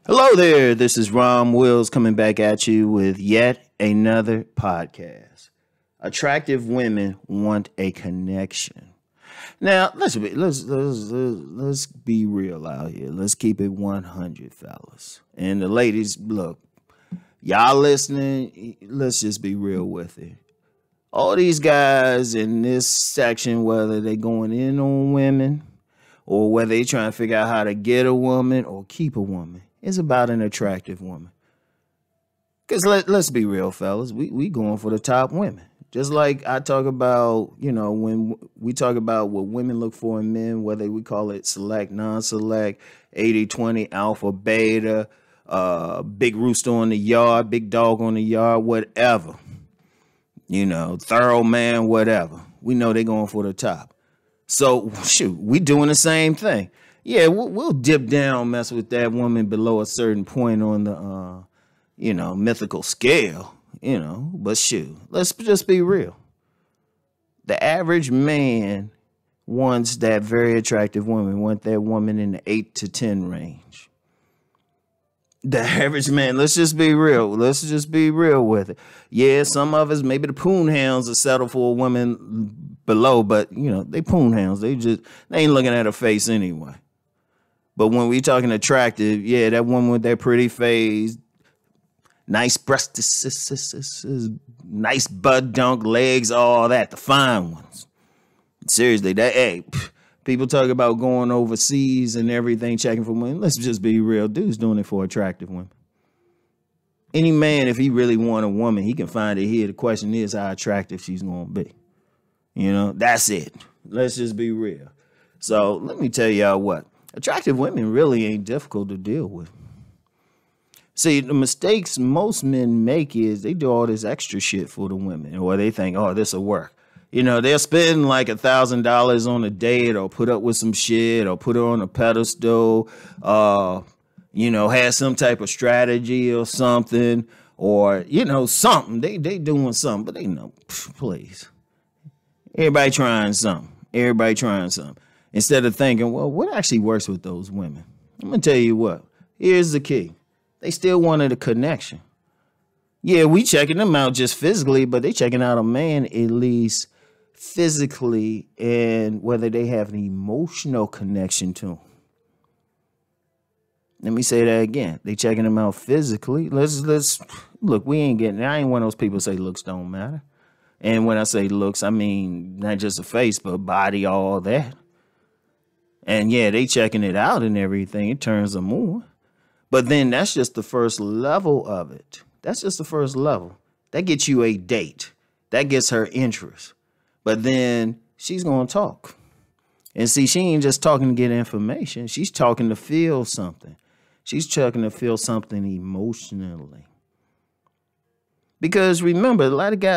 Hello there, this is Rom Wills coming back at you with yet another podcast. Attractive women want a connection. Now, let's be real out here. Let's keep it 100, fellas. And the ladies, look, y'all listening, let's just be real with it. All these guys in this section, whether they going in on women or whether they trying to figure out how to get a woman or keep a woman, it's about an attractive woman. Because let's be real, fellas. We going for the top women. Just like I talk about, when we talk about what women look for in men, whether we call it select, non-select, 80-20, alpha, beta, big rooster on the yard, big dog on the yard, whatever. Thorough man, whatever. We know they going for the top. So, shoot, we doing the same thing. Yeah, we'll dip down, mess with that woman below a certain point on the, mythical scale, But shoot, let's just be real. The average man wants that very attractive woman, want that woman in the 8 to 10 range. The average man, let's just be real. Let's just be real with it. Yeah, some of us, maybe the poon hounds will settle for a woman below, but, they poon hounds. They ain't looking at her face anyway. But when we talking attractive, yeah, that woman with that pretty face, nice breasts, nice butt dunk, legs, all that, the fine ones. Seriously, people talk about going overseas and everything, checking for women. Let's just be real. Dude's doing it for attractive women. Any man, if he really want a woman, he can find it here. The question is how attractive she's going to be. That's it. Let's just be real. So let me tell y'all what. Attractive women really ain't difficult to deal with. See, the mistakes most men make is they do all this extra shit for the women, or they think, oh, this will work. They'll spend like $1,000 on a date or put up with some shit or put her on a pedestal, have some type of strategy or something, or, something. They doing something, but they know, please. Everybody trying something. Instead of thinking, well, what actually works with those women? I'm going to tell you what. Here's the key. They still wanted a connection. Yeah, we checking them out just physically, but they checking out a man at least physically and whether they have an emotional connection to him. Let me say that again. They checking them out physically. Let's look, I ain't one of those people say looks don't matter. And when I say looks, I mean not just a face, but body, all that. And yeah, they checking it out and everything. It turns them on. But then that's just the first level of it. That's just the first level. That gets you a date. That gets her interest. But then she's going to talk. And see, she ain't just talking to get information. She's talking to feel something. She's talking to feel something emotionally. Because remember,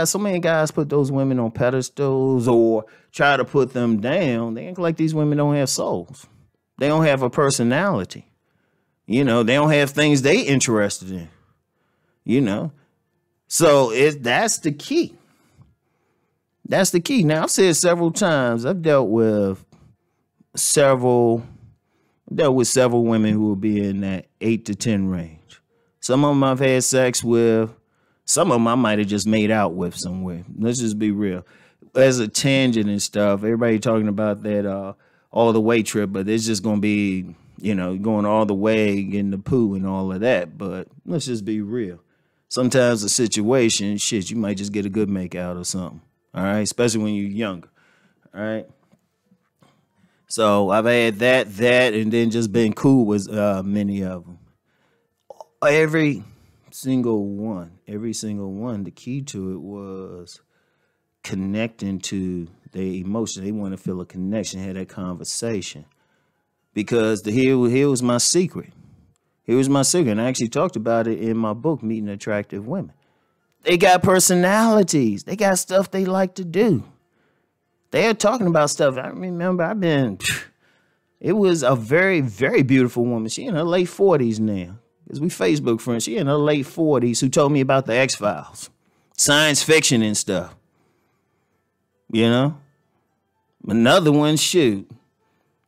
so many guys put those women on pedestals or try to put them down. They act like these women don't have souls. They don't have a personality. They don't have things they interested in. So that's the key. That's the key. Now, I've said several times, I've dealt with several women who will be in that 8 to 10 range. Some of them I've had sex with. Some of them I might have just made out with somewhere. Let's just be real. As a tangent and stuff, everybody talking about that all the way trip, but it's just going to be, going all the way, getting the poo and all of that. But let's just be real. Sometimes the situation, you might just get a good make out or something. All right. Especially when you're younger. All right. So I've had that, and then just been cool with many of them. Every single one, the key to it was connecting to their emotion. They want to feel a connection, have that conversation. Because here was my secret. And I actually talked about it in my book, Meeting Attractive Women. They got personalities. They got stuff they like to do. They're talking about stuff. I remember it was a very, very beautiful woman. She in her late 40s now. Because we Facebook friends. She in her late 40s who told me about the X-Files. Science fiction and stuff. Another one, shoot.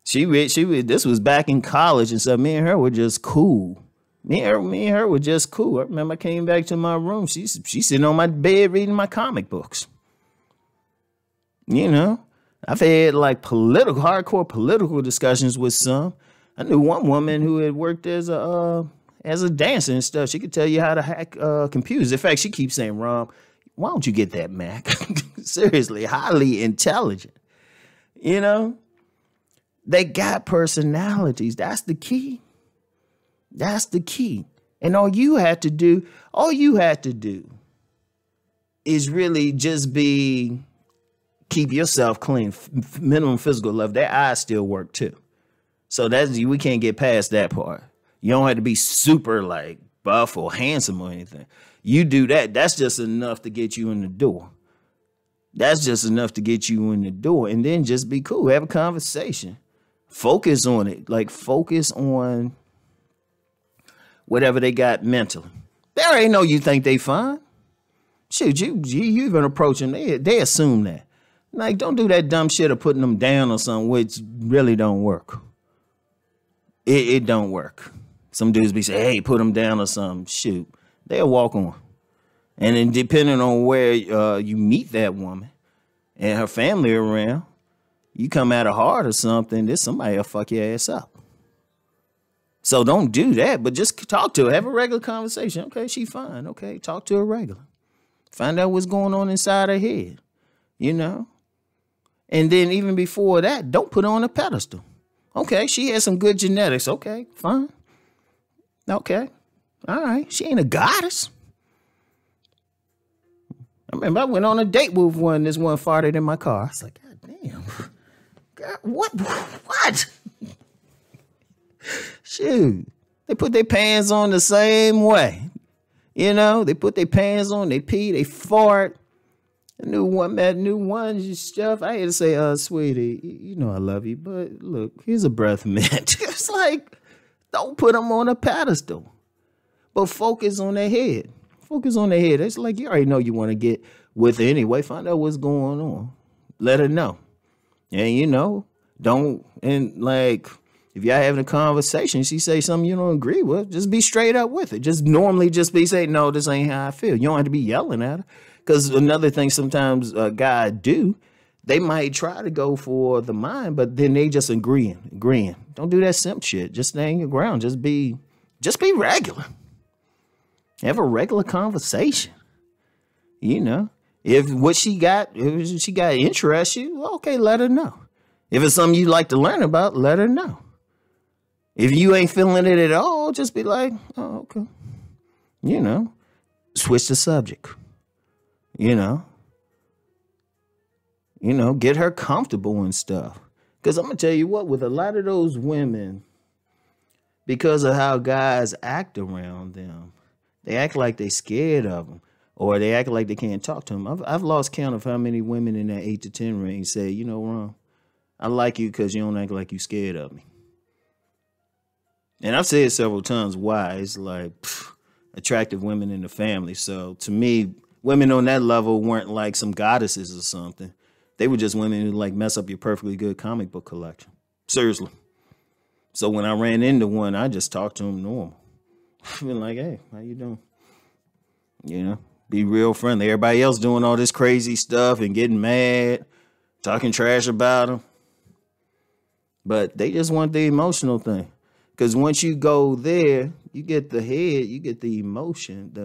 This was back in college and stuff. Me and her were just cool. Me and her were just cool. I remember I came back to my room. She's sitting on my bed reading my comic books. You know, I've had like hardcore political discussions with some. I knew one woman who had worked as a dancer and stuff. She could tell you how to hack computers. In fact, she keeps saying, Rom, why don't you get that Mac? Seriously, highly intelligent. You know, they got personalities. That's the key. That's the key. And all you had to do is really just keep yourself clean, minimum physical love. Their eyes still work too. So we can't get past that part. You don't have to be super like buff or handsome or anything. You do that. That's just enough to get you in the door. That's just enough to get you in the door. And then just be cool. Have a conversation. Focus on it. Like focus on whatever they got mentally. They already know you think they fine. Shoot, you even approach them. They assume that. Like, don't do that dumb shit of putting them down or something, which really don't work. It don't work. Some dudes be saying, hey, put them down or something. Shoot, they'll walk on. And then depending on where you meet that woman and her family around, you come at her hard or something, there's somebody will fuck your ass up. So don't do that, but just talk to her. Have a regular conversation. Okay, she fine. Okay, talk to her regular. Find out what's going on inside her head, you know? And then even before that, don't put her on a pedestal. Okay, she has some good genetics. Okay, fine. Okay, all right. She ain't a goddess. I remember I went on a date with one. This one farted in my car. I was like, God damn. God, what? Shoot. They put their pants on the same way. You know, they put their pants on, they pee, they fart. I knew one stuff. I had to say, sweetie, you know I love you, but look, here's a breath mint. It's like, don't put them on a pedestal, but focus on their head. Focus on their head. It's like, you already know you want to get with her anyway. Find out what's going on. Let her know. And, you know, and like, if y'all having a conversation, she say something you don't agree with, just be straight up with it. Just normally just be saying, no, this ain't how I feel. You don't have to be yelling at her. Because another thing sometimes guys do, they might try to go for the mind, but then they just agreeing. Don't do that simp shit. Just stay in your ground. Just be regular. Have a regular conversation. You know, if she got interest you, okay, let her know. If it's something you'd like to learn about, let her know. If you ain't feeling it at all, just be like, oh, okay. You know, switch the subject. You know, get her comfortable and stuff. Because I'm going to tell you what, with a lot of those women, because of how guys act around them, they act like they scared of them, or they act like they can't talk to them. I've lost count of how many women in that 8 to 10 range say, you know, Ron, I like you because you don't act like you scared of me. And I've said several times why. It's like attractive women in the family. So to me, women on that level weren't like some goddesses or something. They were just women who like mess up your perfectly good comic book collection. Seriously. So when I ran into one, I just talked to him normal. Been like, hey, how you doing? You know, be real friendly. Everybody else doing all this crazy stuff and getting mad, talking trash about them. But they just want the emotional thing. Because once you go there, you get the head, you get the emotion. The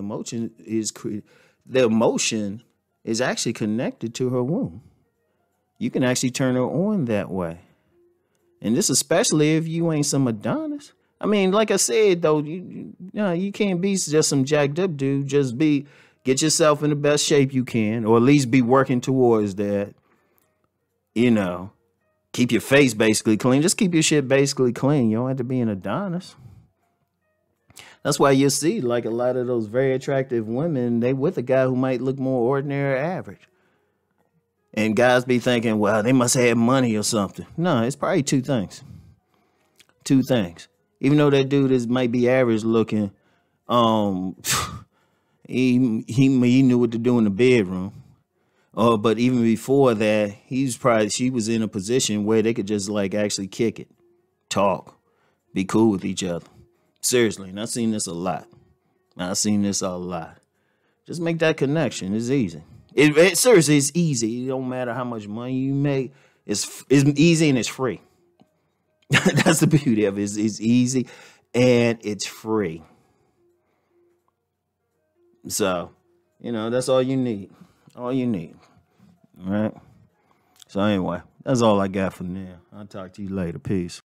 emotion is actually connected to her womb. You can actually turn her on that way. And this especially if you ain't some Adonis. I mean, like I said, though, you can't be just some jacked up dude. Just get yourself in the best shape you can, or at least be working towards that. You know, keep your face basically clean. Just keep your shit basically clean. You don't have to be an Adonis. That's why you see like a lot of those very attractive women, they with a guy who might look more ordinary or average. And guys be thinking, well, they must have money or something. No, it's probably two things. Two things. Even though that dude might be average looking, he knew what to do in the bedroom. But even before that, she was in a position where they could just like actually kick it, talk, be cool with each other. Seriously, and I've seen this a lot. I've seen this a lot. Just make that connection. It's easy. It seriously, it's easy. It don't matter how much money you make. It's easy and it's free. That's the beauty of it. It's easy and it's free. So, that's all you need. All you need. All right. So anyway, that's all I got for now. I'll talk to you later. Peace.